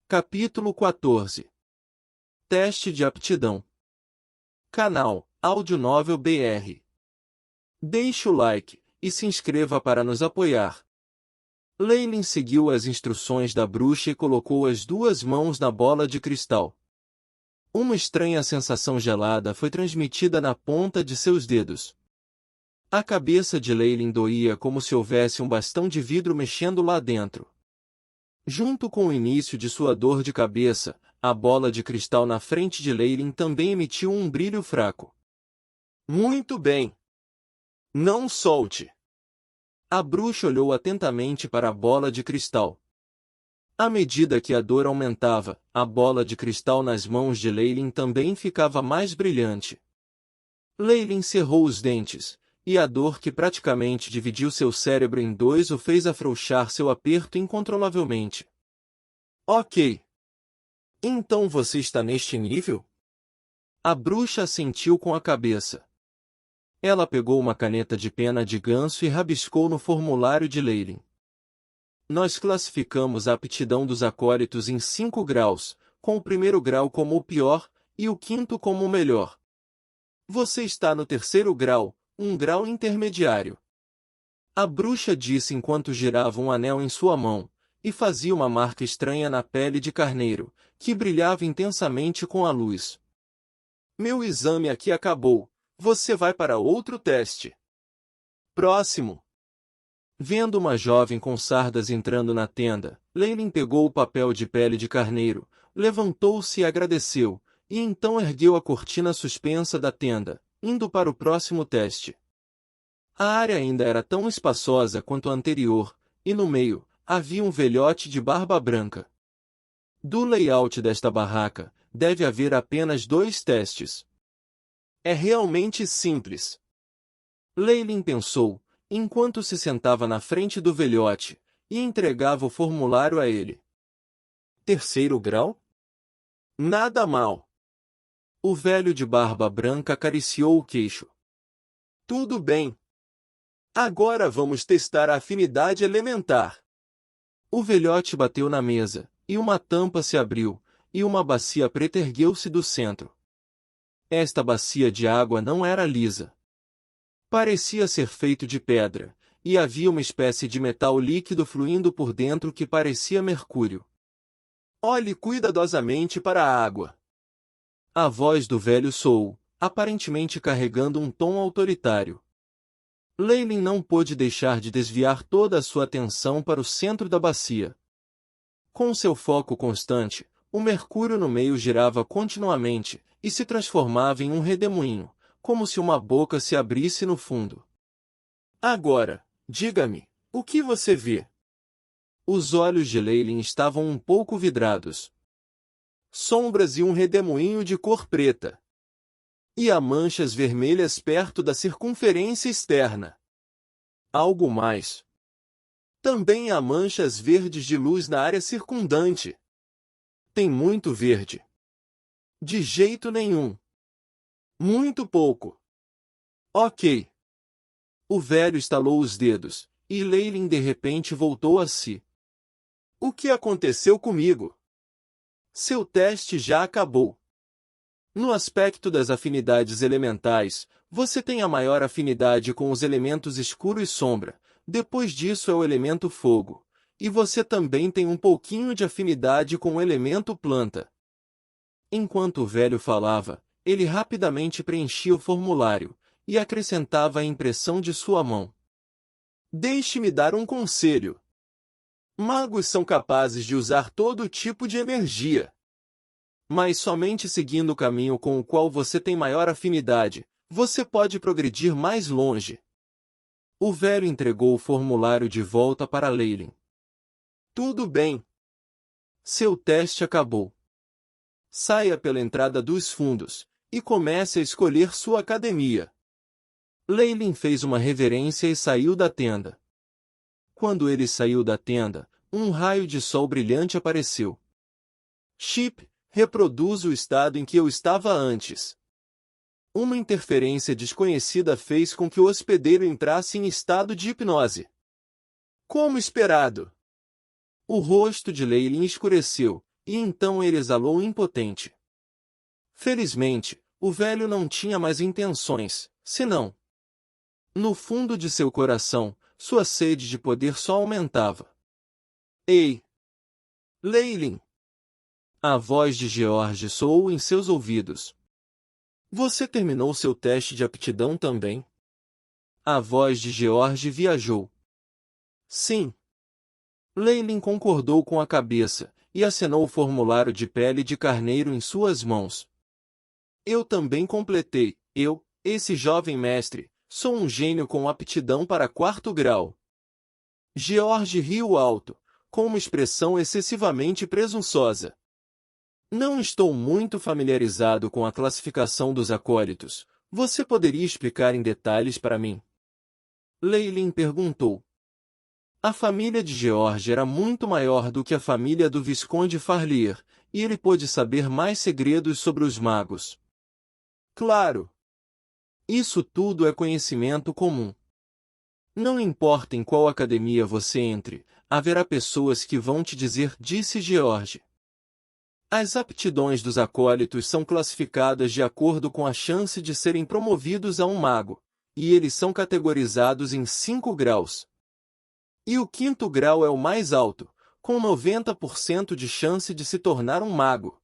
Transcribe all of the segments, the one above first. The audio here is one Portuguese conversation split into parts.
Capítulo 14. Teste de aptidão. Canal Audionovel BR. Deixe o like e se inscreva para nos apoiar. Leylin seguiu as instruções da bruxa e colocou as duas mãos na bola de cristal. Uma estranha sensação gelada foi transmitida na ponta de seus dedos. A cabeça de Leylin doía como se houvesse um bastão de vidro mexendo lá dentro. Junto com o início de sua dor de cabeça, a bola de cristal na frente de Leylin também emitiu um brilho fraco. Muito bem. Não solte. A bruxa olhou atentamente para a bola de cristal. À medida que a dor aumentava, a bola de cristal nas mãos de Leylin também ficava mais brilhante. Leylin cerrou os dentes, e a dor que praticamente dividiu seu cérebro em dois o fez afrouxar seu aperto incontrolavelmente. Ok. Então você está neste nível? A bruxa assentiu com a cabeça. Ela pegou uma caneta de pena de ganso e rabiscou no formulário de Leylin. Nós classificamos a aptidão dos acólitos em 5 graus, com o primeiro grau como o pior, e o quinto como o melhor. Você está no terceiro grau, um grau intermediário. A bruxa disse enquanto girava um anel em sua mão, e fazia uma marca estranha na pele de carneiro, que brilhava intensamente com a luz. Meu exame aqui acabou. Você vai para outro teste. Próximo. Vendo uma jovem com sardas entrando na tenda, Leylin pegou o papel de pele de carneiro, levantou-se e agradeceu, e então ergueu a cortina suspensa da tenda, indo para o próximo teste. A área ainda era tão espaçosa quanto a anterior, e no meio, havia um velhote de barba branca. Do layout desta barraca, deve haver apenas 2 testes. É realmente simples. Leylin pensou, enquanto se sentava na frente do velhote, e entregava o formulário a ele. Terceiro grau? Nada mal. O velho de barba branca acariciou o queixo. Tudo bem. Agora vamos testar a afinidade elementar. O velhote bateu na mesa, e uma tampa se abriu, e uma bacia preta ergueu-se do centro. Esta bacia de água não era lisa. Parecia ser feito de pedra, e havia uma espécie de metal líquido fluindo por dentro que parecia mercúrio. Olhe cuidadosamente para a água. A voz do velho soou, aparentemente carregando um tom autoritário. Leylin não pôde deixar de desviar toda a sua atenção para o centro da bacia. Com seu foco constante, o mercúrio no meio girava continuamente, e se transformava em um redemoinho, como se uma boca se abrisse no fundo. Agora, diga-me, o que você vê? Os olhos de Leylin estavam um pouco vidrados. Sombras e um redemoinho de cor preta. E há manchas vermelhas perto da circunferência externa. Algo mais. Também há manchas verdes de luz na área circundante. Tem muito verde. De jeito nenhum. Muito pouco. Ok. O velho estalou os dedos, e Leylin de repente voltou a si. O que aconteceu comigo? Seu teste já acabou. No aspecto das afinidades elementais, você tem a maior afinidade com os elementos escuro e sombra, depois disso é o elemento fogo, e você também tem um pouquinho de afinidade com o elemento planta. Enquanto o velho falava, ele rapidamente preenchia o formulário, e acrescentava a impressão de sua mão. Deixe-me dar um conselho. Magos são capazes de usar todo tipo de energia. Mas somente seguindo o caminho com o qual você tem maior afinidade, você pode progredir mais longe. O velho entregou o formulário de volta para Leylin. Tudo bem. Seu teste acabou. Saia pela entrada dos fundos, e comece a escolher sua academia. Leylin fez uma reverência e saiu da tenda. Quando ele saiu da tenda, um raio de sol brilhante apareceu. Chip, reproduz o estado em que eu estava antes. Uma interferência desconhecida fez com que o hospedeiro entrasse em estado de hipnose. Como esperado. O rosto de Leylin escureceu, e então ele exalou impotente. Felizmente, o velho não tinha mais intenções, senão. No fundo de seu coração, sua sede de poder só aumentava. Ei! Leilin! A voz de George soou em seus ouvidos. Você terminou seu teste de aptidão também? A voz de George viajou. Sim. Leilin concordou com a cabeça, e acenou o formulário de pele de carneiro em suas mãos. Eu também completei. Esse jovem mestre, sou um gênio com aptidão para 4º grau. George riu alto, com uma expressão excessivamente presunçosa. Não estou muito familiarizado com a classificação dos acólitos. Você poderia explicar em detalhes para mim? Leilin perguntou. A família de George era muito maior do que a família do Visconde Farlier, e ele pôde saber mais segredos sobre os magos. Claro! Isso tudo é conhecimento comum. Não importa em qual academia você entre, haverá pessoas que vão te dizer, disse George. As aptidões dos acólitos são classificadas de acordo com a chance de serem promovidos a um mago, e eles são categorizados em 5 graus. E o 5º grau é o mais alto, com 90% de chance de se tornar um mago.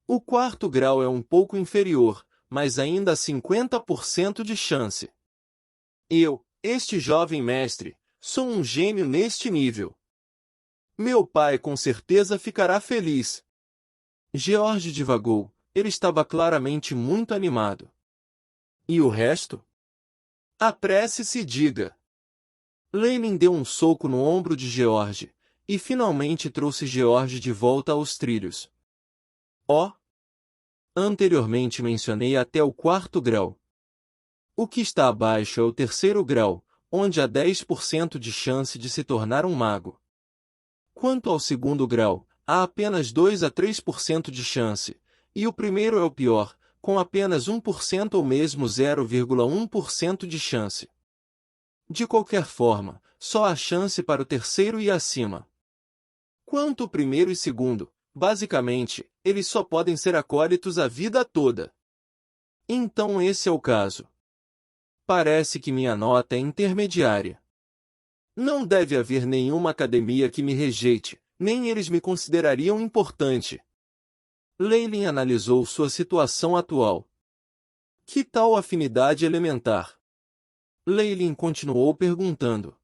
O 4º grau é um pouco inferior, mas ainda há 50% de chance. Este jovem mestre, sou um gênio neste nível. Meu pai com certeza ficará feliz. George divagou, ele estava claramente muito animado. E o resto? Apresse-se e diga. Leilin deu um soco no ombro de George, e finalmente trouxe George de volta aos trilhos. Anteriormente mencionei até o 4º grau. O que está abaixo é o 3º grau, onde há 10% de chance de se tornar um mago. Quanto ao 2º grau, há apenas 2 a 3% de chance, e o primeiro é o pior, com apenas 1% ou mesmo 0,1% de chance. De qualquer forma, só há chance para o 3º e acima. Quanto ao 1º e 2º, basicamente, eles só podem ser acólitos a vida toda. Então esse é o caso. Parece que minha nota é intermediária. Não deve haver nenhuma academia que me rejeite, nem eles me considerariam importante. Leilin analisou sua situação atual. Que tal afinidade elementar? Leilin continuou perguntando.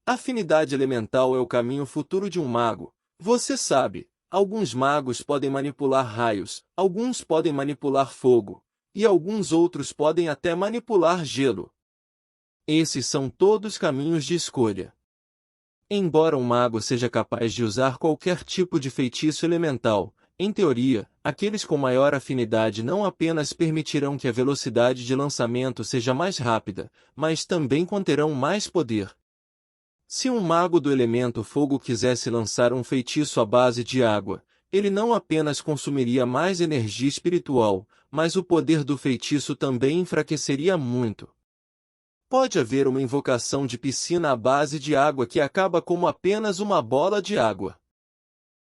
Afinidade elemental é o caminho futuro de um mago. Você sabe, alguns magos podem manipular raios, alguns podem manipular fogo, e alguns outros podem até manipular gelo. Esses são todos caminhos de escolha. Embora um mago seja capaz de usar qualquer tipo de feitiço elemental, em teoria, aqueles com maior afinidade não apenas permitirão que a velocidade de lançamento seja mais rápida, mas também conterão mais poder. Se um mago do elemento fogo quisesse lançar um feitiço à base de água, ele não apenas consumiria mais energia espiritual, mas o poder do feitiço também enfraqueceria muito. Pode haver uma invocação de piscina à base de água que acaba como apenas uma bola de água.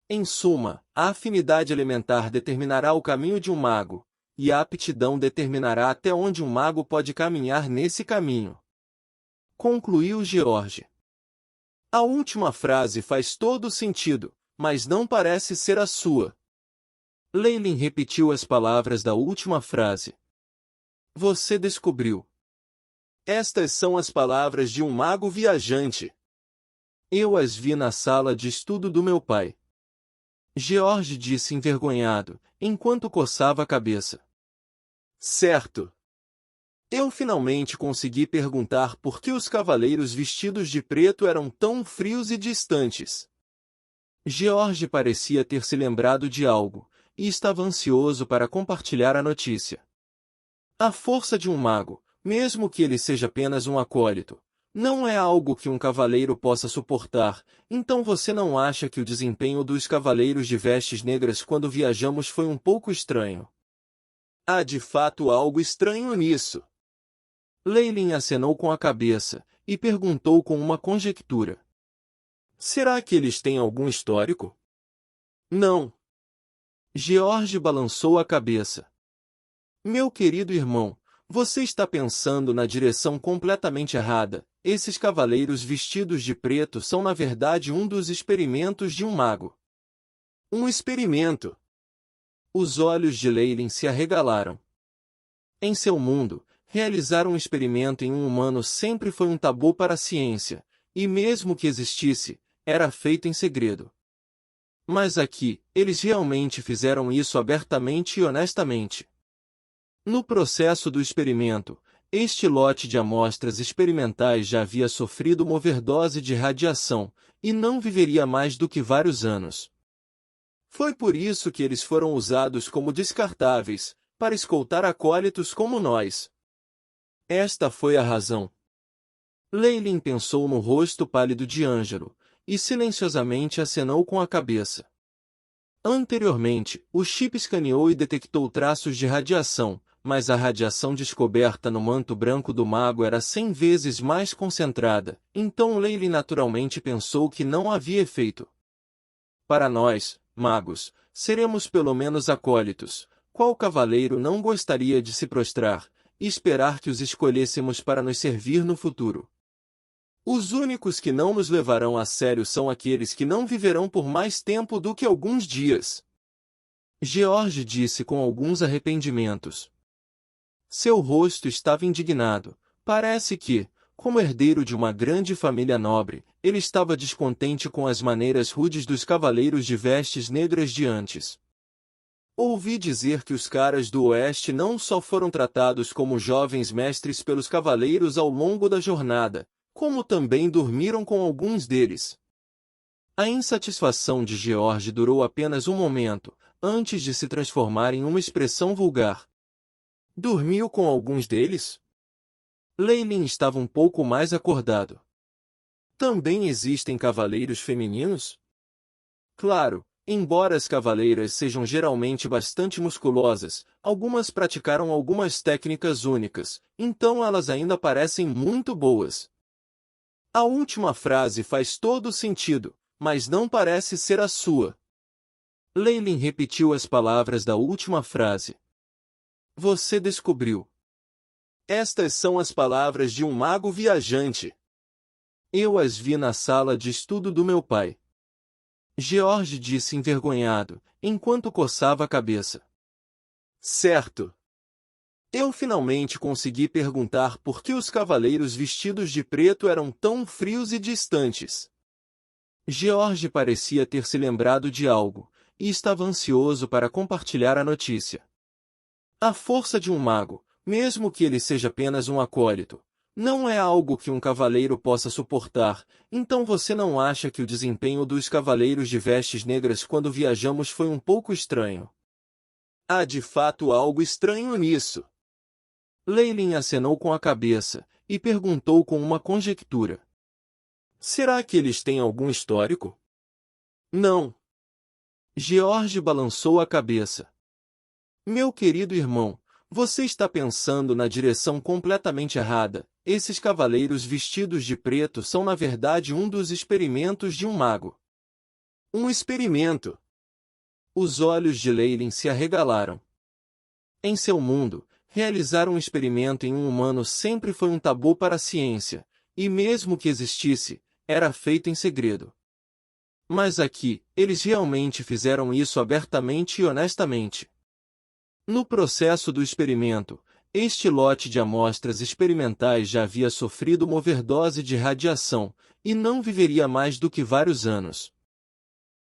Em suma, a afinidade elementar determinará o caminho de um mago, e a aptidão determinará até onde um mago pode caminhar nesse caminho. Concluiu George. A última frase faz todo sentido, mas não parece ser a sua. Leilin repetiu as palavras da última frase. Você descobriu. Estas são as palavras de um mago viajante. Eu as vi na sala de estudo do meu pai. George disse envergonhado, enquanto coçava a cabeça. Certo. Eu finalmente consegui perguntar por que os cavaleiros vestidos de preto eram tão frios e distantes. George parecia ter se lembrado de algo, e estava ansioso para compartilhar a notícia. A força de um mago, mesmo que ele seja apenas um acólito, não é algo que um cavaleiro possa suportar, então você não acha que o desempenho dos cavaleiros de vestes negras quando viajamos foi um pouco estranho? Há de fato algo estranho nisso. Leilin acenou com a cabeça, e perguntou com uma conjectura. Será que eles têm algum histórico? Não. George balançou a cabeça. Meu querido irmão, você está pensando na direção completamente errada. Esses cavaleiros vestidos de preto são na verdade um dos experimentos de um mago. Um experimento? Os olhos de Leylin se arregalaram. Em seu mundo, realizar um experimento em um humano sempre foi um tabu para a ciência, e mesmo que existisse, era feito em segredo. Mas aqui, eles realmente fizeram isso abertamente e honestamente. No processo do experimento, este lote de amostras experimentais já havia sofrido uma overdose de radiação, e não viveria mais do que vários anos. Foi por isso que eles foram usados como descartáveis, para escoltar acólitos como nós. Esta foi a razão. Leylin pensou no rosto pálido de Ângelo, e silenciosamente acenou com a cabeça. Anteriormente, o chip escaneou e detectou traços de radiação, mas a radiação descoberta no manto branco do mago era 100 vezes mais concentrada, então Leylin naturalmente pensou que não havia efeito. Para nós, magos, seremos pelo menos acólitos. Qual cavaleiro não gostaria de se prostrar e esperar que os escolhêssemos para nos servir no futuro? Os únicos que não nos levarão a sério são aqueles que não viverão por mais tempo do que alguns dias. George disse com alguns arrependimentos. Seu rosto estava indignado. Parece que, como herdeiro de uma grande família nobre, ele estava descontente com as maneiras rudes dos cavaleiros de vestes negras de antes. Ouvi dizer que os caras do Oeste não só foram tratados como jovens mestres pelos cavaleiros ao longo da jornada, como também dormiram com alguns deles. A insatisfação de George durou apenas um momento, antes de se transformar em uma expressão vulgar. Dormiu com alguns deles? Leylin estava um pouco mais acordado. Também existem cavaleiros femininos? Claro, embora as cavaleiras sejam geralmente bastante musculosas, algumas praticaram algumas técnicas únicas, então elas ainda parecem muito boas. A última frase faz todo sentido, mas não parece ser a sua. Leylin repetiu as palavras da última frase. Você descobriu. Estas são as palavras de um mago viajante. Eu as vi na sala de estudo do meu pai. George disse envergonhado, enquanto coçava a cabeça. Certo. Eu finalmente consegui perguntar por que os cavaleiros vestidos de preto eram tão frios e distantes. George parecia ter se lembrado de algo, e estava ansioso para compartilhar a notícia. A força de um mago, mesmo que ele seja apenas um acólito, não é algo que um cavaleiro possa suportar, então você não acha que o desempenho dos cavaleiros de vestes negras quando viajamos foi um pouco estranho? Há de fato algo estranho nisso. Leylin acenou com a cabeça, e perguntou com uma conjectura. Será que eles têm algum histórico? Não. George balançou a cabeça. Meu querido irmão, você está pensando na direção completamente errada. Esses cavaleiros vestidos de preto são na verdade um dos experimentos de um mago. Um experimento? Os olhos de Leylin se arregalaram. Em seu mundo, realizar um experimento em um humano sempre foi um tabu para a ciência, e mesmo que existisse, era feito em segredo. Mas aqui, eles realmente fizeram isso abertamente e honestamente. No processo do experimento, este lote de amostras experimentais já havia sofrido uma overdose de radiação, e não viveria mais do que vários anos.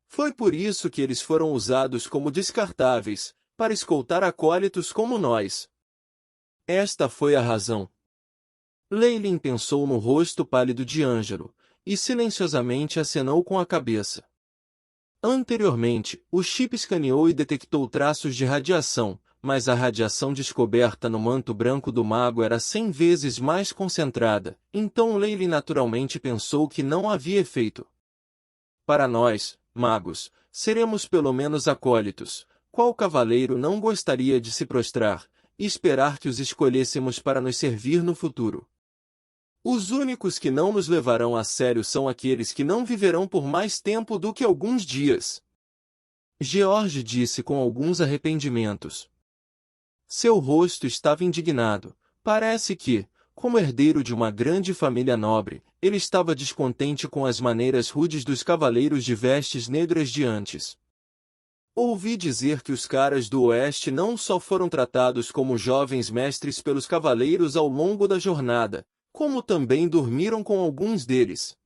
Foi por isso que eles foram usados como descartáveis, para escoltar acólitos como nós. Esta foi a razão. Leylin pensou no rosto pálido de Ângelo, e silenciosamente acenou com a cabeça. Anteriormente, o chip escaneou e detectou traços de radiação, mas a radiação descoberta no manto branco do mago era 100 vezes mais concentrada, então Leylin naturalmente pensou que não havia efeito. Para nós, magos, seremos pelo menos acólitos. Qual cavaleiro não gostaria de se prostrar e esperar que os escolhêssemos para nos servir no futuro? Os únicos que não nos levarão a sério são aqueles que não viverão por mais tempo do que alguns dias. George disse com alguns arrependimentos. Seu rosto estava indignado. Parece que, como herdeiro de uma grande família nobre, ele estava descontente com as maneiras rudes dos cavaleiros de vestes negras de antes. Ouvi dizer que os caras do Oeste não só foram tratados como jovens mestres pelos cavaleiros ao longo da jornada, como também dormiram com alguns deles.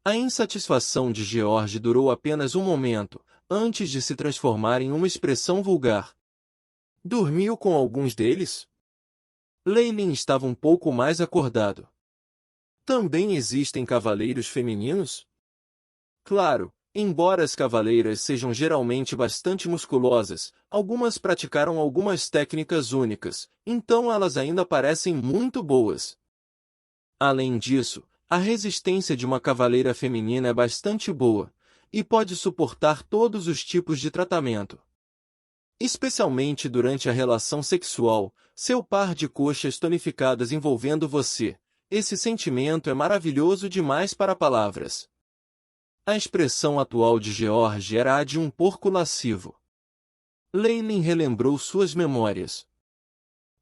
A insatisfação de George durou apenas um momento, antes de se transformar em uma expressão vulgar. Dormiu com alguns deles? Leylin estava um pouco mais acordado. Também existem cavaleiros femininos? Claro, embora as cavaleiras sejam geralmente bastante musculosas, algumas praticaram algumas técnicas únicas, então elas ainda parecem muito boas. Além disso, a resistência de uma cavaleira feminina é bastante boa, e pode suportar todos os tipos de tratamento. Especialmente durante a relação sexual, seu par de coxas tonificadas envolvendo você. Esse sentimento é maravilhoso demais para palavras. A expressão atual de George era a de um porco lascivo. Leylin relembrou suas memórias.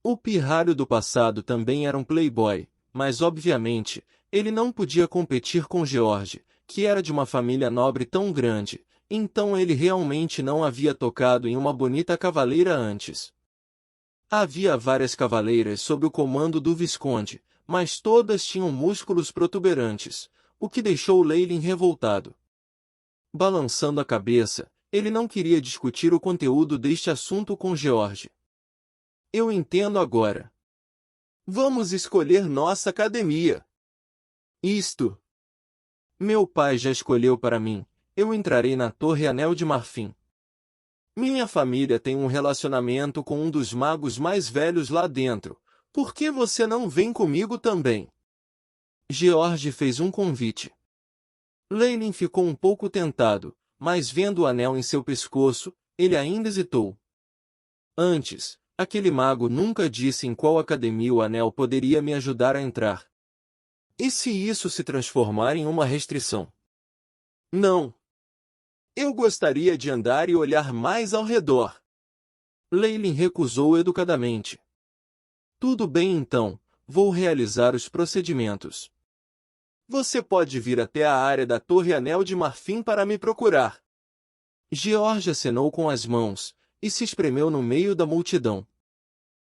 O pirralho do passado também era um playboy, mas obviamente, ele não podia competir com George, que era de uma família nobre tão grande, então ele realmente não havia tocado em uma bonita cavaleira antes. Havia várias cavaleiras sob o comando do Visconde, mas todas tinham músculos protuberantes, o que deixou Leylin revoltado. Balançando a cabeça, ele não queria discutir o conteúdo deste assunto com George. Eu entendo agora. Vamos escolher nossa academia. Isto. Meu pai já escolheu para mim. Eu entrarei na Torre Anel de Marfim. Minha família tem um relacionamento com um dos magos mais velhos lá dentro. Por que você não vem comigo também? George fez um convite. Leylin ficou um pouco tentado, mas vendo o anel em seu pescoço, ele ainda hesitou. Antes, aquele mago nunca disse em qual academia o anel poderia me ajudar a entrar. E se isso se transformar em uma restrição? Não. Eu gostaria de andar e olhar mais ao redor. Leylin recusou educadamente. Tudo bem então, vou realizar os procedimentos. Você pode vir até a área da Torre Anel de Marfim para me procurar. George acenou com as mãos, e se espremeu no meio da multidão.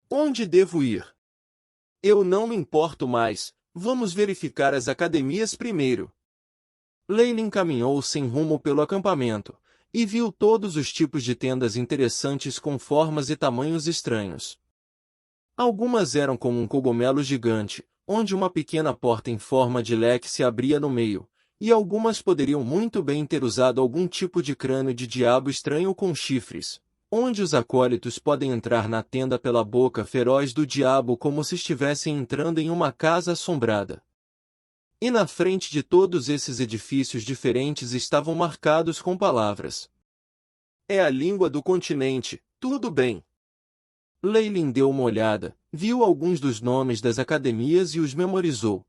Onde devo ir? Eu não me importo mais, vamos verificar as academias primeiro. Leylin caminhou sem rumo pelo acampamento, e viu todos os tipos de tendas interessantes com formas e tamanhos estranhos. Algumas eram como um cogumelo gigante, onde uma pequena porta em forma de leque se abria no meio, e algumas poderiam muito bem ter usado algum tipo de crânio de diabo estranho com chifres, onde os acólitos podem entrar na tenda pela boca feroz do diabo como se estivessem entrando em uma casa assombrada. E na frente de todos esses edifícios diferentes estavam marcados com palavras. É a língua do continente, tudo bem. Leylin deu uma olhada, viu alguns dos nomes das academias e os memorizou.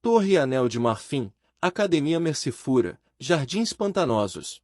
Torre Anel de Marfim, Academia Mercifura, Jardins Pantanosos.